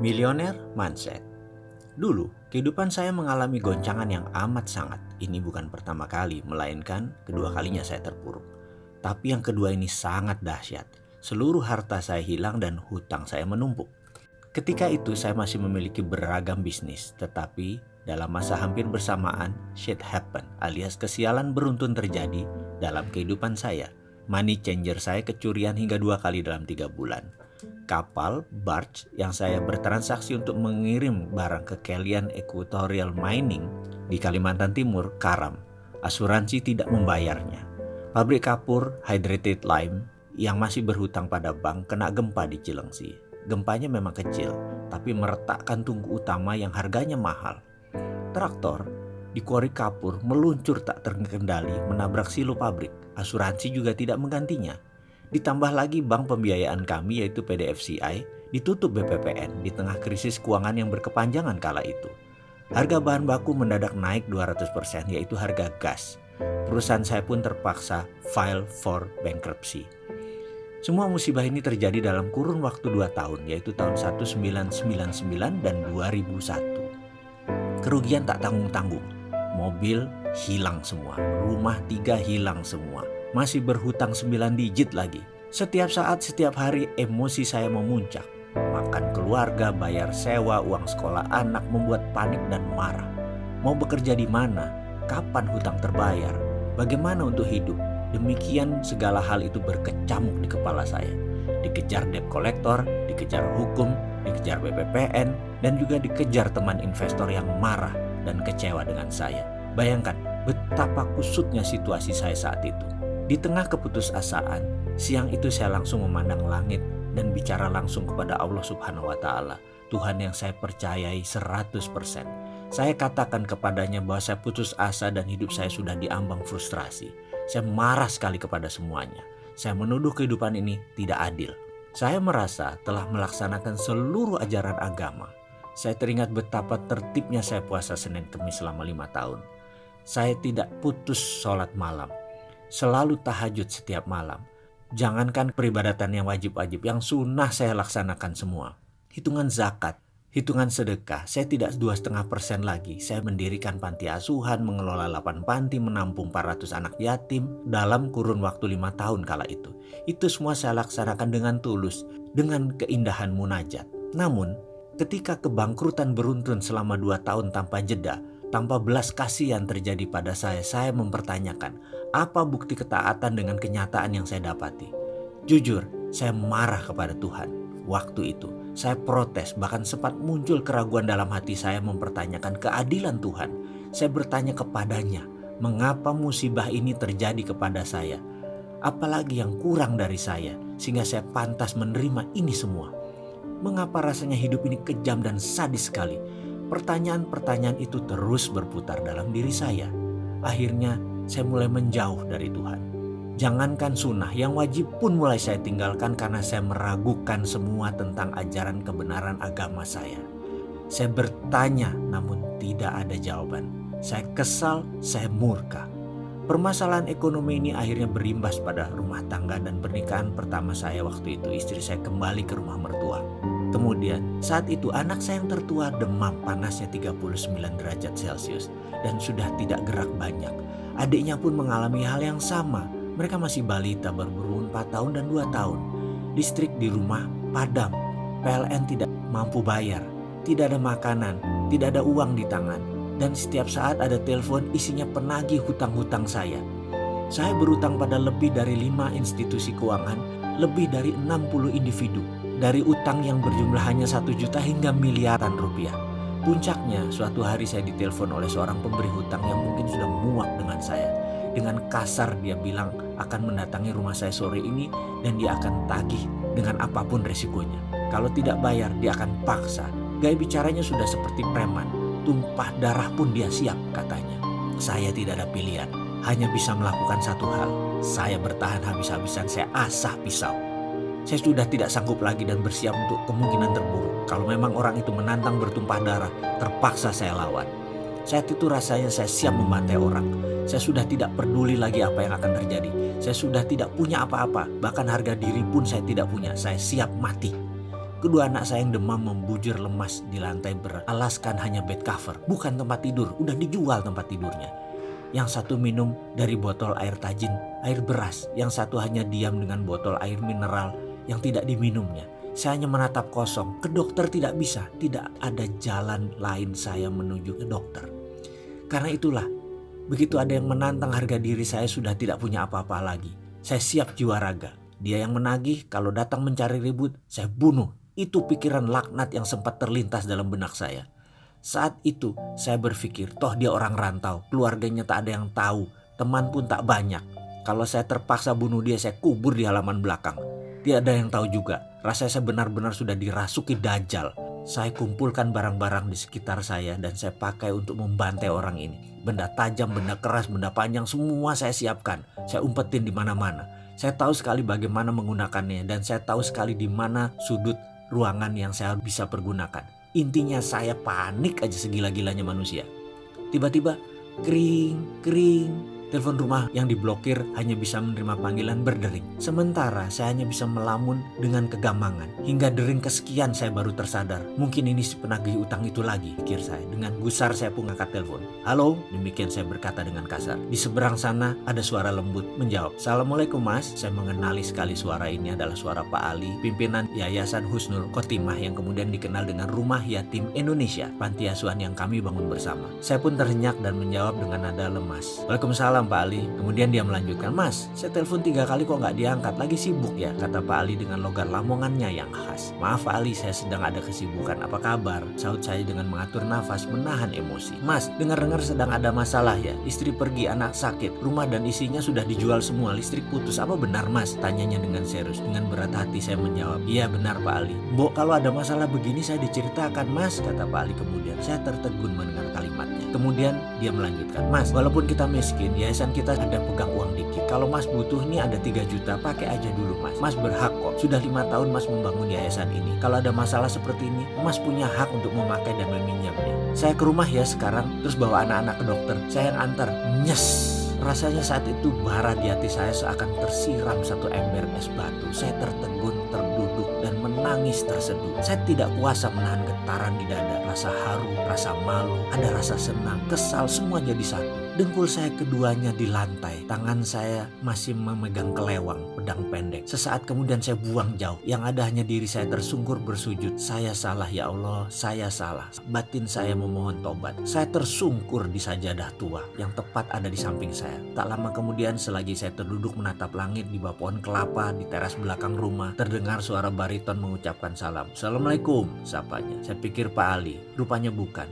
Millionaire Mindset. Dulu, kehidupan saya mengalami goncangan yang amat sangat. Ini bukan pertama kali, melainkan kedua kalinya saya terpuruk. Tapi yang kedua ini sangat dahsyat. Seluruh harta saya hilang dan hutang saya menumpuk. Ketika itu saya masih memiliki beragam bisnis, tetapi dalam masa hampir bersamaan, shit happen alias kesialan beruntun terjadi dalam kehidupan saya. Money changer saya kecurian hingga 2 kali dalam 3 bulan. Kapal, barge yang saya bertransaksi untuk mengirim barang ke Kelian Equatorial Mining di Kalimantan Timur karam. Asuransi tidak membayarnya. Pabrik kapur Hydrated Lime yang masih berhutang pada bank kena gempa di Cilengsi. Gempanya memang kecil, tapi meretakkan tungku utama yang harganya mahal. Traktor di kuari kapur meluncur tak terkendali menabrak silo pabrik. Asuransi juga tidak menggantinya. Ditambah lagi bank pembiayaan kami yaitu PDFCI ditutup BPPN di tengah krisis keuangan yang berkepanjangan kala itu. Harga bahan baku mendadak naik 200% yaitu harga gas. Perusahaan saya pun terpaksa file for bankruptcy. Semua musibah ini terjadi dalam kurun waktu 2 tahun yaitu tahun 1999 dan 2001. Kerugian tak tanggung-tanggung. Mobil hilang semua, rumah 3 hilang semua. Masih berhutang 9 digit lagi. Setiap saat, setiap hari emosi saya memuncak. Makan keluarga, bayar sewa, uang sekolah anak membuat panik dan marah. Mau bekerja di mana? Kapan hutang terbayar? Bagaimana untuk hidup? Demikian segala hal itu berkecamuk di kepala saya. Dikejar debt collector, dikejar hukum, dikejar BPPN, dan juga dikejar teman investor yang marah dan kecewa dengan saya. Bayangkan betapa kusutnya situasi saya saat itu. Di tengah keputusasaan, siang itu saya langsung memandang langit dan bicara langsung kepada Allah Subhanahu wa Ta'ala, Tuhan yang saya percayai 100%. Saya katakan kepadanya bahwa saya putus asa dan hidup saya sudah diambang frustrasi. Saya marah sekali kepada semuanya. Saya menuduh kehidupan ini tidak adil. Saya merasa telah melaksanakan seluruh ajaran agama. Saya teringat betapa tertibnya saya puasa Senin Kemis selama 5 tahun. Saya tidak putus sholat malam. Selalu tahajud setiap malam. Jangankan peribadatan yang wajib-wajib, yang sunnah saya laksanakan semua. Hitungan zakat, hitungan sedekah, saya tidak 2,5% lagi. Saya mendirikan panti asuhan, mengelola 8 panti, menampung 400 anak yatim dalam kurun waktu 5 tahun kala itu. Itu semua saya laksanakan dengan tulus, dengan keindahan munajat. Namun, ketika kebangkrutan beruntun selama 2 tahun tanpa jeda, tanpa belas kasihan terjadi pada saya mempertanyakan, apa bukti ketaatan dengan kenyataan yang saya dapati? Jujur, saya marah kepada Tuhan. Waktu itu, saya protes, bahkan sempat muncul keraguan dalam hati saya mempertanyakan keadilan Tuhan. Saya bertanya kepadanya, mengapa musibah ini terjadi kepada saya? Apalagi yang kurang dari saya, sehingga saya pantas menerima ini semua? Mengapa rasanya hidup ini kejam dan sadis sekali? Pertanyaan-pertanyaan itu terus berputar dalam diri saya. Akhirnya saya mulai menjauh dari Tuhan. Jangankan sunnah, yang wajib pun mulai saya tinggalkan karena saya meragukan semua tentang ajaran kebenaran agama saya. Saya bertanya namun tidak ada jawaban. Saya kesal, saya murka. Permasalahan ekonomi ini akhirnya berimbas pada rumah tangga dan pernikahan pertama saya waktu itu. Istri saya kembali ke rumah mertua. Kemudian saat itu anak saya yang tertua demam, panasnya 39 derajat Celcius dan sudah tidak gerak banyak. Adiknya pun mengalami hal yang sama. Mereka masih balita berumur 4 tahun dan 2 tahun. Listrik di rumah padam. PLN tidak mampu bayar. Tidak ada makanan, tidak ada uang di tangan. Dan setiap saat ada telepon isinya penagih hutang-hutang saya. Saya berutang pada lebih dari 5 institusi keuangan, lebih dari 60 individu. Dari utang yang berjumlah hanya 1 juta hingga miliaran rupiah. Puncaknya suatu hari saya ditelepon oleh seorang pemberi hutang yang mungkin sudah muak dengan saya. Dengan kasar dia bilang akan mendatangi rumah saya sore ini dan dia akan tagih dengan apapun resikonya. Kalau tidak bayar dia akan paksa. Gaya bicaranya sudah seperti preman. Tumpah darah pun dia siap katanya. Saya tidak ada pilihan. Hanya bisa melakukan satu hal. Saya bertahan habis-habisan, saya asah pisau. Saya sudah tidak sanggup lagi dan bersiap untuk kemungkinan terburuk. Kalau memang orang itu menantang bertumpah darah, terpaksa saya lawan. Saat itu rasanya saya siap membantai orang. Saya sudah tidak peduli lagi apa yang akan terjadi. Saya sudah tidak punya apa-apa, bahkan harga diri pun saya tidak punya. Saya siap mati. Kedua anak saya yang demam membujur lemas di lantai beralaskan hanya bed cover, bukan tempat tidur, udah dijual tempat tidurnya. Yang satu minum dari botol air tajin, air beras. Yang satu hanya diam dengan botol air mineral yang tidak diminumnya. Saya hanya menatap kosong. Ke dokter tidak bisa, tidak ada jalan lain saya menuju ke dokter. Karena itulah, begitu ada yang menantang harga diri saya sudah tidak punya apa-apa lagi. Saya siap jiwa raga. Dia yang menagih, kalau datang mencari ribut, saya bunuh. Itu pikiran laknat yang sempat terlintas dalam benak saya. Saat itu saya berpikir, toh dia orang rantau, keluarganya tak ada yang tahu, teman pun tak banyak. Kalau saya terpaksa bunuh dia, saya kubur di halaman belakang. Tidak ada yang tahu juga, rasanya saya benar-benar sudah dirasuki dajjal. Saya kumpulkan barang-barang di sekitar saya dan saya pakai untuk membantai orang ini. Benda tajam, benda keras, benda panjang, semua saya siapkan. Saya umpetin di mana-mana. Saya tahu sekali bagaimana menggunakannya dan saya tahu sekali di mana sudut ruangan yang saya bisa pergunakan. Intinya saya panik aja segila-gilanya manusia. Tiba-tiba kering. Telepon rumah yang diblokir hanya bisa menerima panggilan berdering. Sementara saya hanya bisa melamun dengan kegamangan. Hingga dering kesekian saya baru tersadar. Mungkin ini si penagih utang itu lagi, pikir saya. Dengan gusar saya pun angkat telepon. Halo, demikian saya berkata dengan kasar. Di seberang sana ada suara lembut menjawab. Assalamualaikum mas. Saya mengenali sekali suara ini adalah suara Pak Ali, pimpinan Yayasan Husnul Khotimah yang kemudian dikenal dengan Rumah Yatim Indonesia, panti asuhan yang kami bangun bersama. Saya pun terhenyak dan menjawab dengan nada lemas. Waalaikumsalam Pak Ali. Kemudian dia melanjutkan, mas, saya telepon 3 kali kok nggak diangkat, lagi sibuk ya, kata Pak Ali dengan logat lamongannya yang khas. Maaf Pak Ali, saya sedang ada kesibukan, apa kabar? Sahut saya dengan mengatur nafas, menahan emosi. Mas, dengar-dengar sedang ada masalah ya, istri pergi, anak sakit, rumah dan isinya sudah dijual semua, listrik putus, apa benar mas? Tanyanya dengan serius. Dengan berat hati saya menjawab, iya benar Pak Ali. Mbok, kalau ada masalah begini saya diceritakan mas, kata Pak Ali kemudian. Saya tertegun mendengar kalimatnya. Kemudian dia melanjutkan, mas, walaupun kita miskin, yayasan kita ada pegang uang dikit. Kalau mas butuh nih ada 3 juta, pakai aja dulu mas. Mas berhak kok, sudah 5 tahun mas membangun yayasan ini. Kalau ada masalah seperti ini, mas punya hak untuk memakai dan meminjamnya. Saya ke rumah ya sekarang, terus bawa anak-anak ke dokter. Saya yang antar. Nyes. Rasanya saat itu bara di hati saya seakan tersiram satu ember es batu. Saya tertegun, terduduk, dan menangis terseduh. Saya tidak kuasa menahan getaran di dada. Rasa haru, rasa malu, ada rasa senang, kesal, semua jadi satu. Dengkul saya keduanya di lantai. Tangan saya masih memegang kelewang, pedang pendek. Sesaat kemudian saya buang jauh. Yang ada hanya diri saya tersungkur bersujud. Saya salah ya Allah, saya salah. Batin saya memohon tobat. Saya tersungkur di sajadah tua yang tepat ada di samping saya. Tak lama kemudian selagi saya terduduk menatap langit di bawah pohon kelapa di teras belakang rumah, terdengar suara bariton mengucapkan salam. Assalamualaikum, sapanya. Saya pikir Pak Ali, rupanya bukan.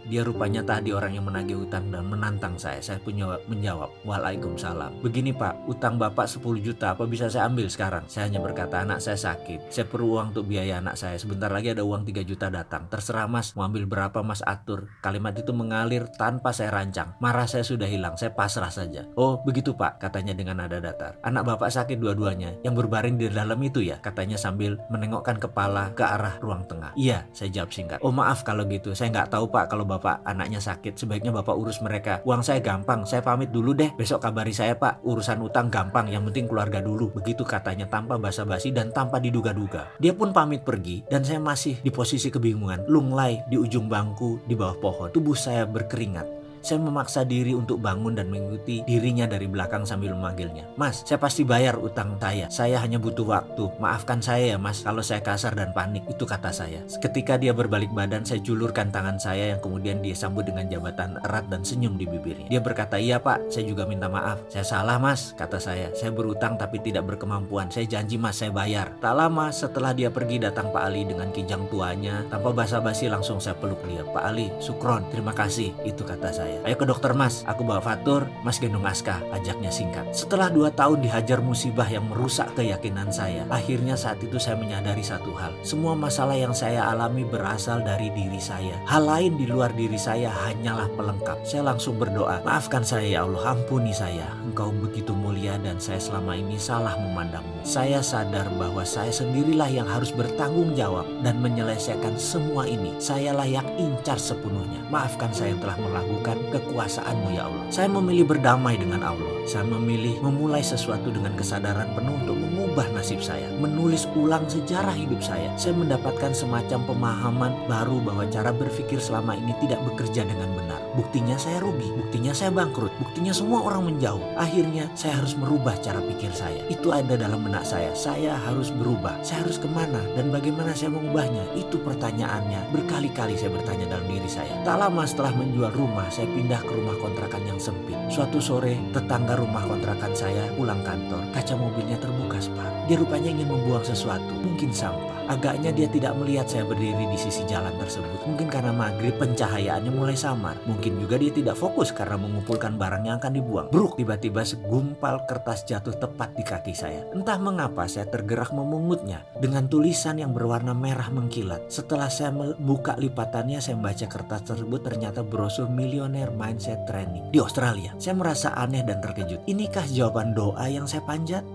Dia rupanya tadi orang yang menagih utang dan menantang saya. Saya pun menjawab, Waalaikumsalam. Begini Pak, utang Bapak 10 juta, apa bisa saya ambil sekarang? Saya hanya berkata, anak saya sakit. Saya perlu uang untuk biaya anak saya. Sebentar lagi ada uang 3 juta datang. Terserah mas, mau ambil berapa mas atur. Kalimat itu mengalir tanpa saya rancang. Marah saya sudah hilang, saya pasrah saja. Oh begitu Pak, katanya dengan nada datar. Anak Bapak sakit dua-duanya, yang berbaring di dalam itu ya, katanya sambil menengokkan kepala ke arah ruang tengah. Iya, saya jawab singkat. Oh maaf kalau gitu, saya nggak tahu Pak kalau Bapak anaknya sakit. Sebaiknya Bapak urus mereka. Uang saya gampang, saya pamit dulu deh. Besok kabari saya Pak, urusan utang gampang, yang penting keluarga dulu. Begitu katanya tanpa basa-basi dan tanpa diduga-duga. Dia pun pamit pergi dan saya masih di posisi kebingungan. Lunglai di ujung bangku di bawah pohon. Tubuh saya berkeringat. Saya memaksa diri untuk bangun dan mengikuti dirinya dari belakang sambil memanggilnya. Mas, saya pasti bayar utang saya. Saya hanya butuh waktu. Maafkan saya ya mas kalau saya kasar dan panik. Itu kata saya. Ketika dia berbalik badan, saya julurkan tangan saya yang kemudian dia sambut dengan jabatan erat dan senyum di bibirnya. Dia berkata, iya pak, saya juga minta maaf. Saya salah mas, kata saya. Saya berutang tapi tidak berkemampuan. Saya janji mas, saya bayar. Tak lama setelah dia pergi datang Pak Ali dengan kijang tuanya. Tanpa basa-basi langsung saya peluk dia. Pak Ali, sukron, terima kasih. Itu kata saya. Ayo ke dokter mas, aku bawa fatur, mas gendong Aska, ajaknya singkat. Setelah 2 tahun dihajar musibah yang merusak keyakinan saya, akhirnya saat itu saya menyadari satu hal. Semua masalah yang saya alami berasal dari diri saya. Hal lain di luar diri saya hanyalah pelengkap. Saya langsung berdoa, maafkan saya ya Allah, ampuni saya. Engkau begitu mulia dan saya selama ini salah memandangmu. Saya sadar bahwa saya sendirilah yang harus bertanggung jawab dan menyelesaikan semua ini. Sayalah yang incar sepenuhnya. Maafkan saya yang telah melakukan kekuasaan-Mu ya Allah. Saya memilih berdamai dengan Allah. Saya memilih memulai sesuatu dengan kesadaran penuh untuk mengubah merubah nasib saya, menulis ulang sejarah hidup saya. Saya mendapatkan semacam pemahaman baru bahwa cara berpikir selama ini tidak bekerja dengan benar. Buktinya saya rugi, buktinya saya bangkrut, buktinya semua orang menjauh. Akhirnya saya harus merubah cara pikir saya. Itu ada dalam benak saya. Saya harus berubah. Saya harus kemana dan bagaimana saya mengubahnya? Itu pertanyaannya. Berkali-kali saya bertanya dalam diri saya. Tak lama setelah menjual rumah, saya pindah ke rumah kontrakan yang sempit. Suatu sore, tetangga rumah kontrakan saya pulang kantor. Kaca mobilnya terbuka separuh. Dia rupanya ingin membuang sesuatu, mungkin sampah. Agaknya dia tidak melihat saya berdiri di sisi jalan tersebut. Mungkin karena maghrib pencahayaannya mulai samar. Mungkin juga dia tidak fokus karena mengumpulkan barang yang akan dibuang. Bruk, tiba-tiba segumpal kertas jatuh tepat di kaki saya. Entah mengapa saya tergerak memungutnya dengan tulisan yang berwarna merah mengkilat. Setelah saya membuka lipatannya, saya membaca kertas tersebut, ternyata brosur Millionaire Mindset Training di Australia. Saya merasa aneh dan terkejut. Inikah jawaban doa yang saya panjat?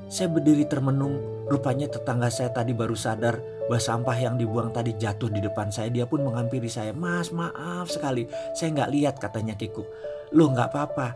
Saya berdiri termenung. Rupanya tetangga saya tadi baru sadar bahwa sampah yang dibuang tadi jatuh di depan saya. Dia pun menghampiri saya. "Mas, maaf sekali, saya nggak lihat," katanya kikuk. "Loh, nggak apa-apa,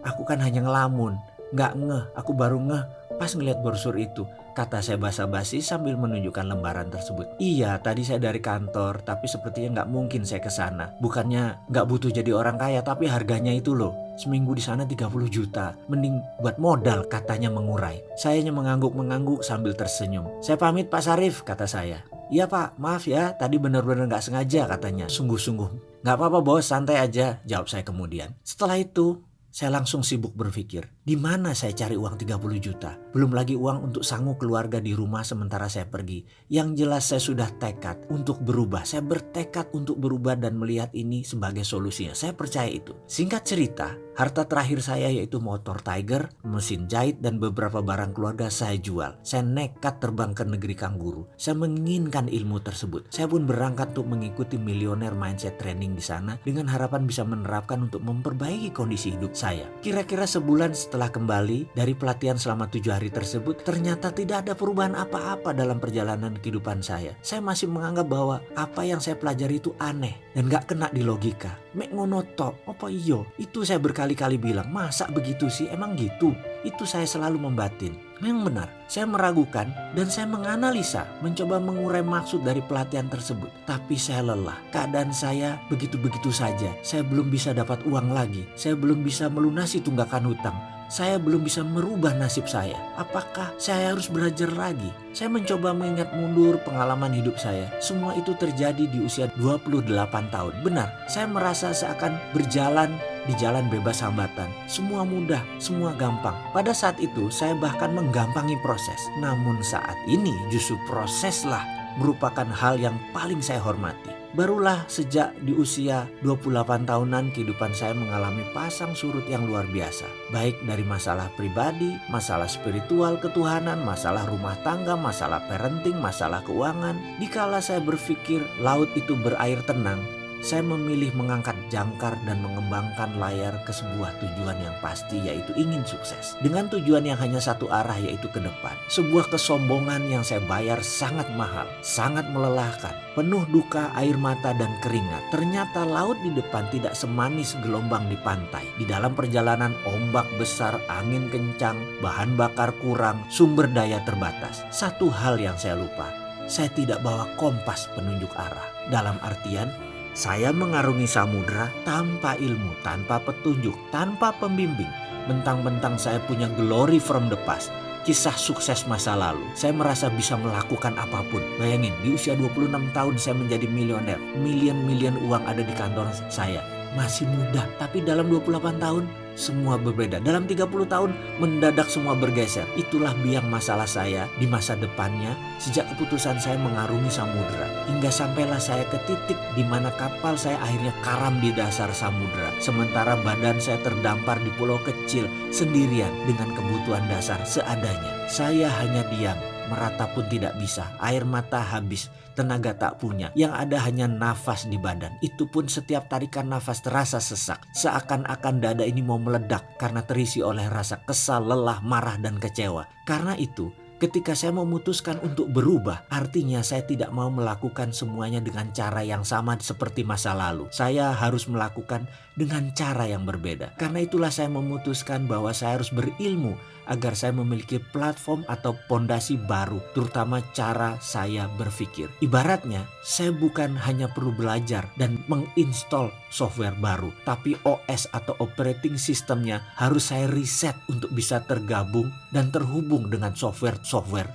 aku kan hanya ngelamun, nggak ngeh, aku baru ngeh pas ngeliat brosur itu," kata saya basa-basi sambil menunjukkan lembaran tersebut. "Iya, tadi saya dari kantor, tapi sepertinya nggak mungkin saya ke sana. Bukannya nggak butuh jadi orang kaya, tapi harganya itu loh. Seminggu di sana 30 juta. Mending buat modal," katanya mengurai. Saya hanya mengangguk-mengangguk sambil tersenyum. "Saya pamit Pak Sarif," kata saya. "Iya Pak, maaf ya, tadi benar-benar gak sengaja," katanya sungguh-sungguh. "Gak apa-apa bos, santai aja," jawab saya kemudian. Setelah itu, saya langsung sibuk berpikir, di mana saya cari uang 30 juta? Belum lagi uang untuk sanggup keluarga di rumah sementara saya pergi. Yang jelas saya sudah tekad untuk berubah. Saya bertekad untuk berubah dan melihat ini sebagai solusinya. Saya percaya itu. Singkat cerita, harta terakhir saya yaitu motor Tiger, mesin jahit, dan beberapa barang keluarga saya jual. Saya nekat terbang ke negeri kanguru. Saya menginginkan ilmu tersebut. Saya pun berangkat untuk mengikuti Millionaire Mindset Training di sana dengan harapan bisa menerapkan untuk memperbaiki kondisi hidup saya. Kira-kira sebulan setelah kembali dari pelatihan selama 7 hari tersebut, ternyata tidak ada perubahan apa-apa dalam perjalanan kehidupan saya. Saya masih menganggap bahwa apa yang saya pelajari itu aneh dan gak kena di logika. Mek ngono tok, apa iyo? Itu saya berkali-kali bilang, masa begitu sih? Emang gitu? Itu saya selalu membatin. Memang benar, saya meragukan dan saya menganalisa, mencoba mengurai maksud dari pelatihan tersebut. Tapi saya lelah, keadaan saya begitu-begitu saja. Saya belum bisa dapat uang lagi, saya belum bisa melunasi tunggakan hutang. Saya belum bisa merubah nasib saya. Apakah saya harus belajar lagi? Saya mencoba mengingat mundur pengalaman hidup saya. Semua itu terjadi di usia 28 tahun. Benar, saya merasa seakan berjalan di jalan bebas hambatan. Semua mudah, semua gampang. Pada saat itu saya bahkan menggampangi proses. Namun saat ini justru proseslah merupakan hal yang paling saya hormati. Barulah sejak di usia 28 tahunan kehidupan saya mengalami pasang surut yang luar biasa. Baik dari masalah pribadi, masalah spiritual, ketuhanan, masalah rumah tangga, masalah parenting, masalah keuangan. Dikala saya berpikir laut itu berair tenang, saya memilih mengangkat jangkar dan mengembangkan layar ke sebuah tujuan yang pasti, yaitu ingin sukses. Dengan tujuan yang hanya satu arah, yaitu ke depan. Sebuah kesombongan yang saya bayar sangat mahal, sangat melelahkan, penuh duka, air mata, dan keringat. Ternyata laut di depan tidak semanis gelombang di pantai. Di dalam perjalanan ombak besar, angin kencang, bahan bakar kurang, sumber daya terbatas. Satu hal yang saya lupa, saya tidak bawa kompas penunjuk arah. Dalam artian, saya mengarungi samudera tanpa ilmu, tanpa petunjuk, tanpa pembimbing. Bentang-bentang saya punya glory from the past, kisah sukses masa lalu. Saya merasa bisa melakukan apapun. Bayangin, di usia 26 tahun saya menjadi miliuner. Milian-milian uang ada di kantor saya. Masih muda, tapi dalam 28 tahun semua berbeda. Dalam 30 tahun mendadak semua bergeser. Itulah biang masalah saya di masa depannya sejak keputusan saya mengarungi samudera. Hingga sampailah saya ke titik di mana kapal saya akhirnya karam di dasar samudera. Sementara badan saya terdampar di pulau kecil sendirian dengan kebutuhan dasar seadanya. Saya hanya diam, meratap pun tidak bisa, air mata habis, tenaga tak punya, yang ada hanya nafas di badan. Itu pun setiap tarikan nafas terasa sesak, seakan-akan dada ini mau meledak karena terisi oleh rasa kesal, lelah, marah, dan kecewa. Karena itu, Ketika saya memutuskan untuk berubah, artinya saya tidak mau melakukan semuanya dengan cara yang sama seperti masa lalu. Saya harus melakukan dengan cara yang berbeda. Karena itulah saya memutuskan bahwa saya harus berilmu agar saya memiliki platform atau pondasi baru, terutama cara saya berpikir. Ibaratnya, saya bukan hanya perlu belajar dan menginstall software baru, tapi OS atau operating systemnya harus saya riset untuk bisa tergabung dan terhubung dengan software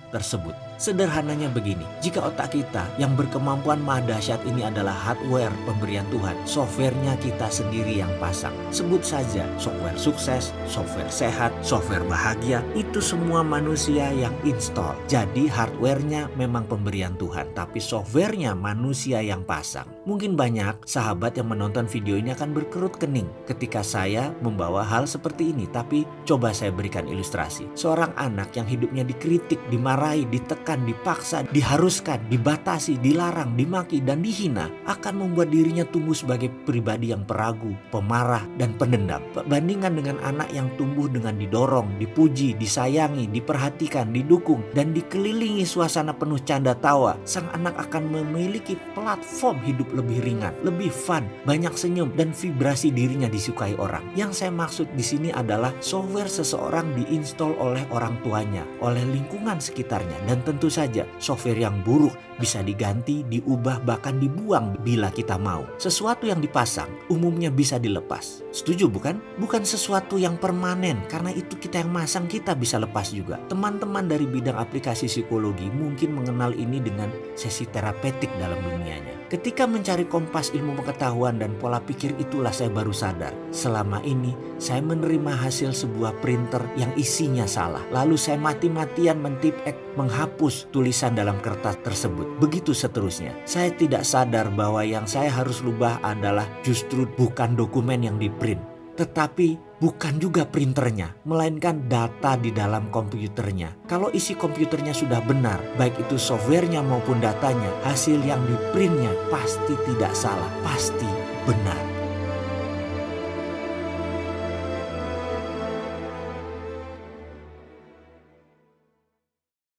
tersebut. Sederhananya begini, jika otak kita yang berkemampuan maha dahsyat ini adalah hardware pemberian Tuhan, softwarenya kita sendiri yang pasang. Sebut saja software sukses, software sehat, software bahagia, itu semua manusia yang install. Jadi hardwarenya memang pemberian Tuhan, tapi softwarenya manusia yang pasang. Mungkin banyak sahabat yang menonton video ini akan berkerut kening ketika saya membawa hal seperti ini, tapi coba saya berikan ilustrasi. Seorang anak yang hidupnya dikritik, dimarahi, ditekan, dipaksa, diharuskan, dibatasi, dilarang, dimaki, dan dihina akan membuat dirinya tumbuh sebagai pribadi yang peragu, pemarah, dan pendendam. Bandingkan dengan anak yang tumbuh dengan didorong, dipuji, disayangi, diperhatikan, didukung, dan dikelilingi suasana penuh canda tawa, sang anak akan memiliki platform hidup lebih ringan, lebih fun, banyak senyum, dan vibrasi dirinya disukai orang. Yang saya maksud di sini adalah software seseorang diinstal oleh orang tuanya, oleh lingkungan sekitarnya, dan tentu saja software yang buruk bisa diganti, diubah, bahkan dibuang bila kita mau. Sesuatu yang dipasang umumnya bisa dilepas. Setuju bukan? Bukan sesuatu yang permanen, karena itu kita yang masang, kita bisa lepas juga. Teman-teman dari bidang aplikasi psikologi mungkin mengenal ini dengan sesi terapeutik dalam dunianya. Ketika mencari kompas ilmu pengetahuan dan pola pikir, itulah saya baru sadar. Selama ini saya menerima hasil sebuah printer yang isinya salah. Lalu saya mati-matian mentipek, menghapus tulisan dalam kertas tersebut. Begitu seterusnya. Saya tidak sadar bahwa yang saya harus rubah adalah justru bukan dokumen yang diprint, tetapi bukan juga printernya, melainkan data di dalam komputernya. Kalau isi komputernya sudah benar, baik itu softwarenya maupun datanya, hasil yang diprintnya pasti tidak salah, pasti benar.